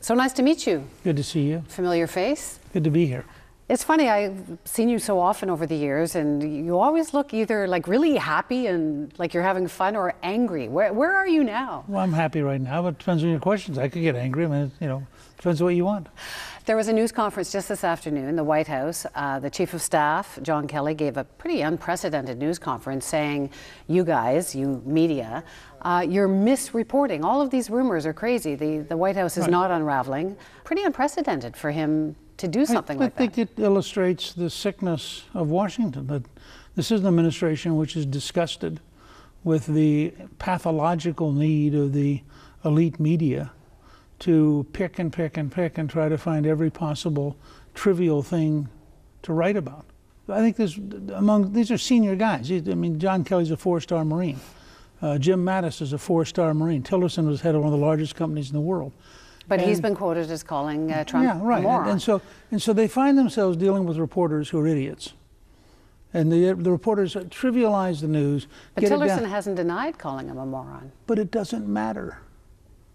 So nice to meet you. Good to see you. Familiar face. Good to be here. It's funny, I've seen you so often over the years, and you always look either like really happy and like you're having fun, or angry. Where are you now? Well, I'm happy right now, but it depends on your questions. I could get angry. I mean, depends on what you want. There was a news conference just this afternoon, the White House. The Chief of Staff, John Kelly, gave a pretty unprecedented news conference saying, you guys, you media, you're misreporting. All of these rumors are crazy. The White House is not unraveling. Pretty unprecedented for him to do something like that. I think it illustrates the sickness of Washington, that this is an administration which is disgusted with the pathological need of the elite media to pick and pick and pick and try to find every possible trivial thing to write about. I think these are senior guys. I mean, John Kelly's a 4-star Marine. Jim Mattis is a 4-star Marine. Tillerson was head of one of the largest companies in the world. But he's been quoted as calling Trump a moron. And so they find themselves dealing with reporters who are idiots. And the reporters trivialize the news. But Tillerson hasn't denied calling him a moron. But it doesn't matter.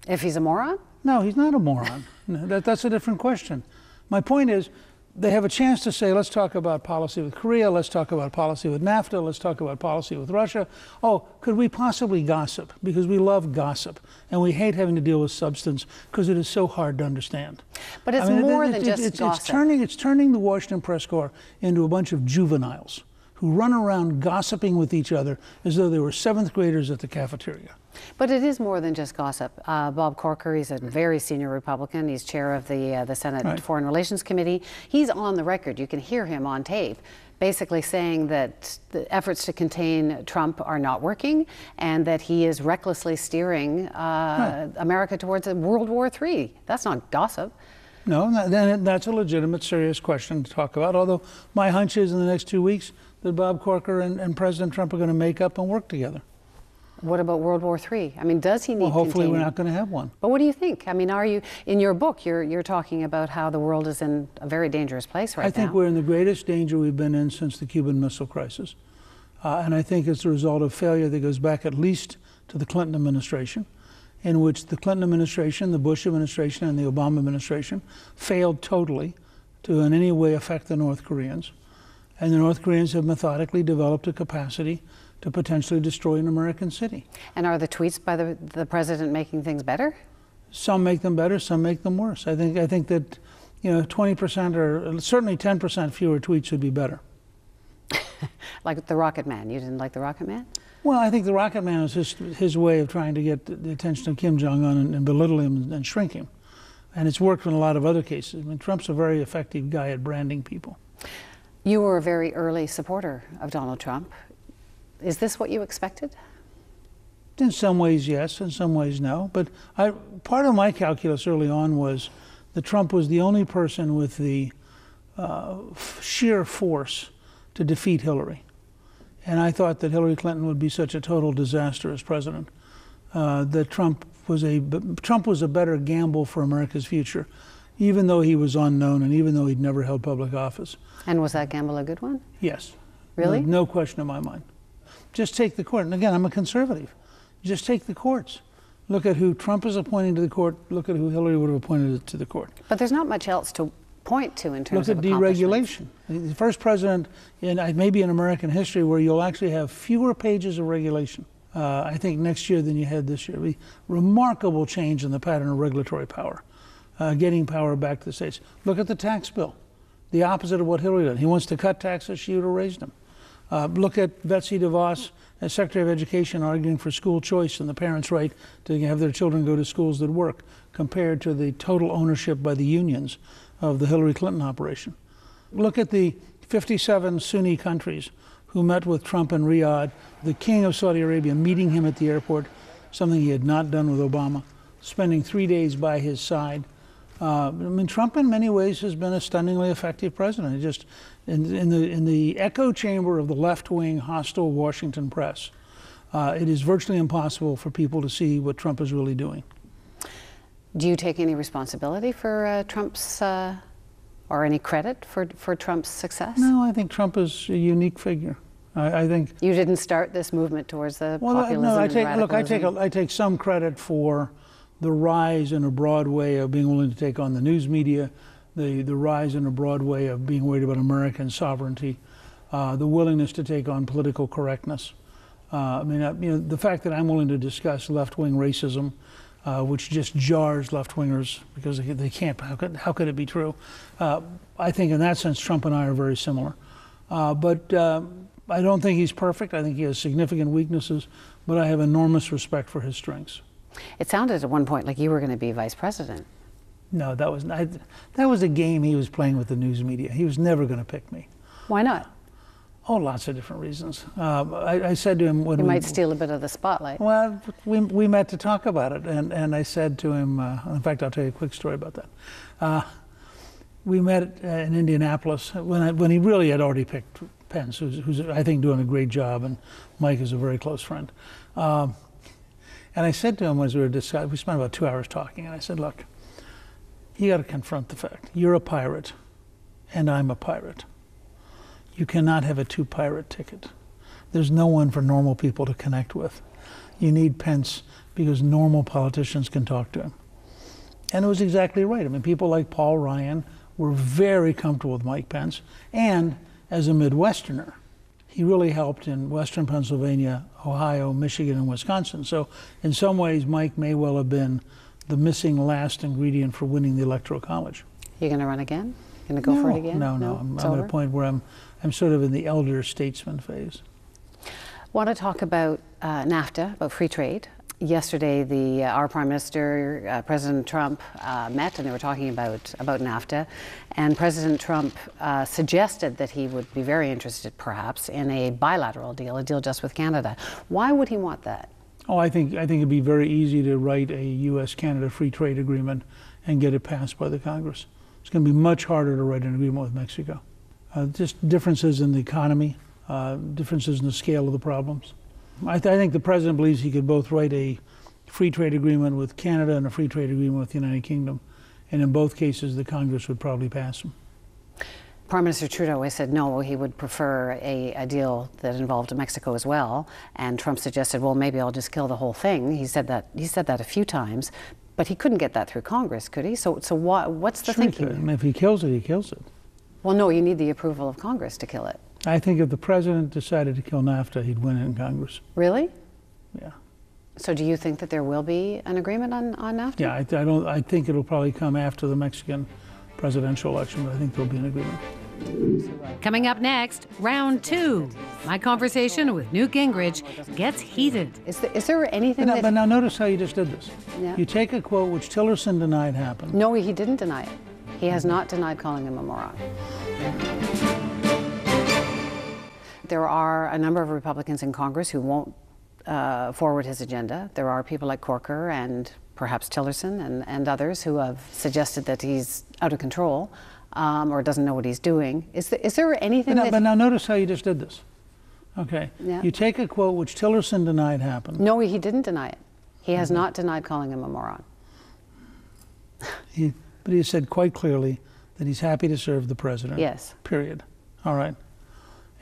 If he's a moron? No, he's not a moron. That's a different question. My point is, they have a chance to say, let's talk about policy with Korea, let's talk about policy with NAFTA, let's talk about policy with Russia. Oh, could we possibly gossip? Because we love gossip, and we hate having to deal with substance because it is so hard to understand. But it's more than just gossip. It's turning the Washington Press Corps into a bunch of juveniles who run around gossiping with each other as though they were 7th graders at the cafeteria. But it is more than just gossip. Bob Corker, he's a very senior Republican. He's chair of the Senate Foreign Relations Committee. He's on the record. You can hear him on tape basically saying that the efforts to contain Trump are not working and that he is recklessly steering America towards a World War III. That's not gossip. No, that's a legitimate, serious question to talk about, although my hunch is in the next 2 weeks that Bob Corker and President Trump are going to make up and work together. What about World War III? I mean, does he need containment? Well, hopefully we're not going to have one. But what do you think? I mean, are you, in your book, you're talking about how the world is in a very dangerous place right now. I think we're in the greatest danger we've been in since the Cuban Missile Crisis. And I think it's a result of failure that goes back at least to the Clinton administration, in which the Clinton administration, the Bush administration, and the Obama administration failed totally to in any way affect the North Koreans. And the North Koreans have methodically developed a capacity to potentially destroy an American city. And are the tweets by the president making things better? Some make them better, some make them worse. I think that 20% or certainly 10% fewer tweets would be better. Like the Rocket Man. You didn't like the Rocket Man? Well, I think the Rocket Man is his way of trying to get the attention of Kim Jong-un and belittle him and shrink him. And it's worked in a lot of other cases. I mean, Trump's a very effective guy at branding people. You were a very early supporter of Donald Trump. Is this what you expected? In some ways, yes. In some ways, no. But part of my calculus early on was that Trump was the only person with the sheer force to defeat Hillary. And I thought that Hillary Clinton would be such a total disaster as president, that Trump was a better gamble for America's future, even though he was unknown and even though he'd never held public office. And was that gamble a good one? Yes. Really? No question in my mind. Just take the court. And again, I'm a conservative. Just take the courts. Look at who Trump is appointing to the court. Look at who Hillary would have appointed to the court. But there's not much else to point to in terms of accomplishments. Look at deregulation. The first president maybe in American history where you'll actually have fewer pages of regulation, I think, next year than you had this year. Remarkable change in the pattern of regulatory power, getting power back to the states. Look at the tax bill. The opposite of what Hillary did. He wants to cut taxes. She would have raised them. Look at Betsy DeVos as Secretary of Education arguing for school choice and the parents' right to have their children go to schools that work, compared to the total ownership by the unions of the Hillary Clinton operation. Look at the 57 Sunni countries who met with Trump in Riyadh, the King of Saudi Arabia meeting him at the airport, something he had not done with Obama, spending 3 days by his side. I mean, Trump in many ways has been a stunningly effective president. Just in the echo chamber of the left-wing hostile Washington press, it is virtually impossible for people to see what Trump is really doing. Do you take any responsibility for Trump's, or any credit for Trump's success? No, I think Trump is a unique figure. I think you didn't start this movement towards the populism and radicalism. I take some credit for the rise in a broad way of being willing to take on the news media, the rise in a broad way of being worried about American sovereignty, the willingness to take on political correctness. The fact that I'm willing to discuss left-wing racism, which just jars left-wingers because they can't, how could it be true? I think in that sense, Trump and I are very similar. But I don't think he's perfect. I think he has significant weaknesses, but I have enormous respect for his strengths. It sounded at one point like you were going to be vice president. No, that was a game he was playing with the news media. He was never going to pick me. Why not? Oh, lots of different reasons. I said to him when you might steal a bit of the spotlight. Well, we met to talk about it, and I said to him, in fact, I'll tell you a quick story about that. We met in Indianapolis when he really had already picked Pence, who's I think doing a great job, and Mike is a very close friend. And I said to him as we were discussing, we spent about 2 hours talking, and I said, look, you got to confront the fact. You're a pirate, and I'm a pirate. You cannot have a two-pirate ticket. There's no one for normal people to connect with. You need Pence because normal politicians can talk to him. And it was exactly right. I mean, people like Paul Ryan were very comfortable with Mike Pence. And as a Midwesterner, he really helped in Western Pennsylvania, Ohio, Michigan, and Wisconsin. So in some ways, Mike may well have been the missing last ingredient for winning the Electoral College. You going to run again? Going to go for it again? No. I'm at a point where I'm sort of in the elder statesman phase. Want to talk about NAFTA, about free trade. Yesterday, our Prime Minister, President Trump, met, and they were talking about NAFTA. And President Trump suggested that he would be very interested, perhaps, in a bilateral deal, a deal just with Canada. Why would he want that? Oh, I think it'd be very easy to write a U.S.-Canada free trade agreement and get it passed by the Congress. It's going to be much harder to write an agreement with Mexico. Just differences in the economy, differences in the scale of the problems. I think the president believes he could both write a free trade agreement with Canada and a free trade agreement with the United Kingdom. And in both cases, the Congress would probably pass them. Prime Minister Trudeau always said no, he would prefer a deal that involved Mexico as well. And Trump suggested, well, maybe I'll just kill the whole thing. He said that a few times, but he couldn't get that through Congress, could he? So what's the thinking? I mean, if he kills it, he kills it. Well, no, you need the approval of Congress to kill it. I think if the president decided to kill NAFTA, he'd win it in Congress. Really? Yeah. So do you think that there will be an agreement on NAFTA? Yeah, I think it'll probably come after the Mexican presidential election, but I think there'll be an agreement. Coming up next, round two. My conversation with Newt Gingrich gets heated. Is there anything But now notice how you just did this. Yeah. You take a quote which Tillerson denied happened. No, he didn't deny it. He has not denied calling him a moron. There are a number of Republicans in Congress who won't forward his agenda. There are people like Corker and perhaps Tillerson and others who have suggested that he's out of control or doesn't know what he's doing. Is there anything But now notice how you just did this. Okay. Yeah. You take a quote which Tillerson denied happened. No, he didn't deny it. He has not denied calling him a moron. But he said quite clearly that he's happy to serve the president. Yes. Period. All right.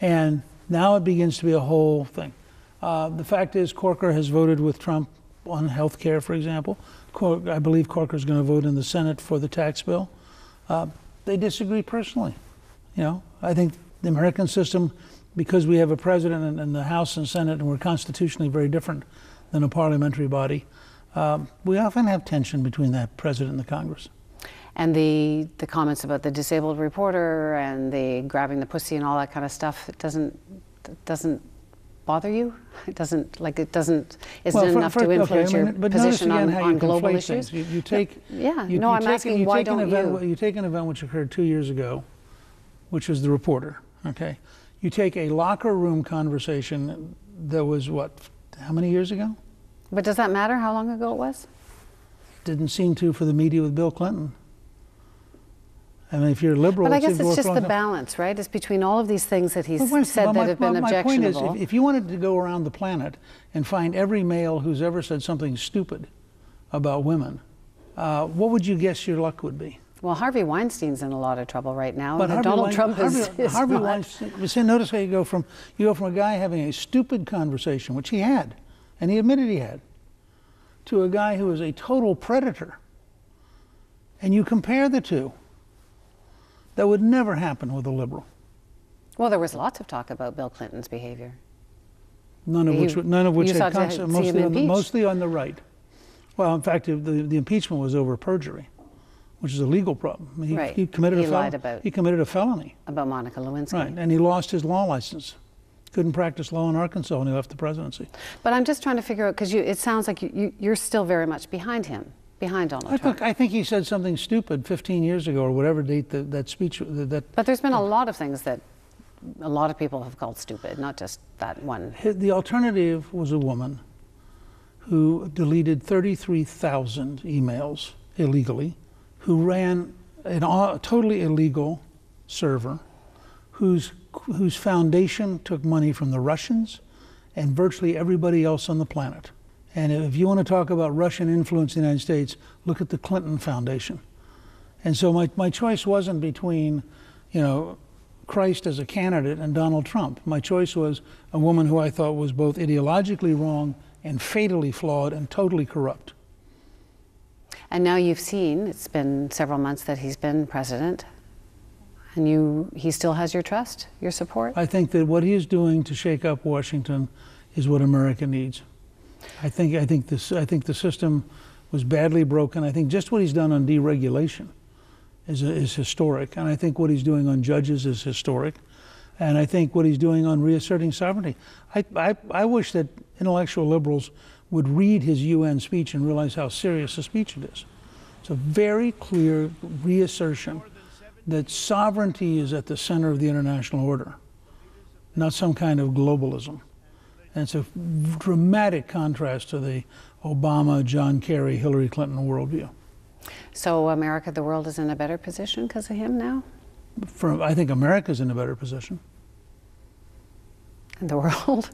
And now it begins to be a whole thing. The fact is Corker has voted with Trump on health care, for example. I believe Corker's going to vote in the Senate for the tax bill. They disagree personally. You know, I think the American system, because we have a president and the House and Senate, and we're constitutionally very different than a parliamentary body, we often have tension between that president and the Congress. And the comments about the disabled reporter and the grabbing the pussy and all that kind of stuff, it doesn't bother you? Is it enough to influence your position on global issues? You take I'm asking why don't you? You take an event which occurred 2 years ago, which was the reporter, okay? You take a locker room conversation that was, how many years ago? But does that matter how long ago it was? Didn't seem to for the media with Bill Clinton. I mean, if you're a liberal, but I guess it's just the balance, right? It's between all of these things that he's said that have been objectionable. My point is, if you wanted to go around the planet and find every male who's ever said something stupid about women, what would you guess your luck would be? Well, Harvey Weinstein's in a lot of trouble right now. But Donald Trump is Harvey Weinstein. Notice how you go from a guy having a stupid conversation, which he had, and he admitted he had, to a guy who is a total predator, and you compare the two, that would never happen with a liberal. Well, there was lots of talk about Bill Clinton's behavior. None of which you had sought to see him impeached. mostly on the right. Well, in fact, the impeachment was over perjury, which is a legal problem. Right. He committed He committed a felony. About Monica Lewinsky. Right, and he lost his law license. Couldn't practice law in Arkansas when he left the presidency. But I'm just trying to figure out, because it sounds like you're still very much behind him, behind Donald Trump. I think he said something stupid 15 years ago, or whatever date that speech. But there's been a lot of things that a lot of people have called stupid, not just that one. The alternative was a woman who deleted 33,000 emails illegally, who ran a totally illegal server, whose foundation took money from the Russians and virtually everybody else on the planet. And if you want to talk about Russian influence in the United States, look at the Clinton Foundation. And so my choice wasn't between, Christ as a candidate and Donald Trump. My choice was a woman who I thought was both ideologically wrong and fatally flawed and totally corrupt. And now you've seen, it's been several months that he's been president, and he still has your trust, your support? I think that what he is doing to shake up Washington is what America needs. I think the system was badly broken. I think just what he's done on deregulation is historic, and I think what he's doing on judges is historic, and I think what he's doing on reasserting sovereignty. I wish that intellectual liberals would read his UN speech and realize how serious a speech it is. It's a very clear reassertion that sovereignty is at the center of the international order, not some kind of globalism. And it's a dramatic contrast to the Obama, John Kerry, Hillary Clinton worldview. So America, the world is in a better position because of him now? I think America's in a better position. And the world?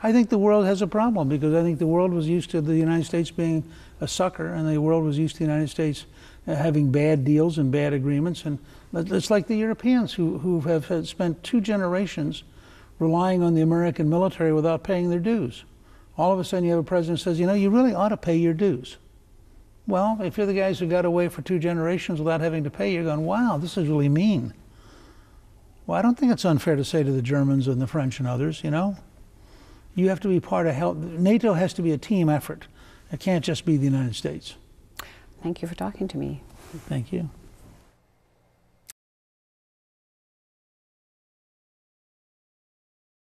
I think the world has a problem, because I think the world was used to the United States being a sucker, and the world was used to the United States having bad deals and bad agreements. And it's like the Europeans who have spent 2 generations relying on the American military without paying their dues. All of a sudden you have a president who says, you really ought to pay your dues. Well, if you're the guys who got away for 2 generations without having to pay, you're going, wow, this is really mean. Well, I don't think it's unfair to say to the Germans and the French and others, you have to be part of help. NATO has to be a team effort. It can't just be the United States. Thank you for talking to me. Thank you.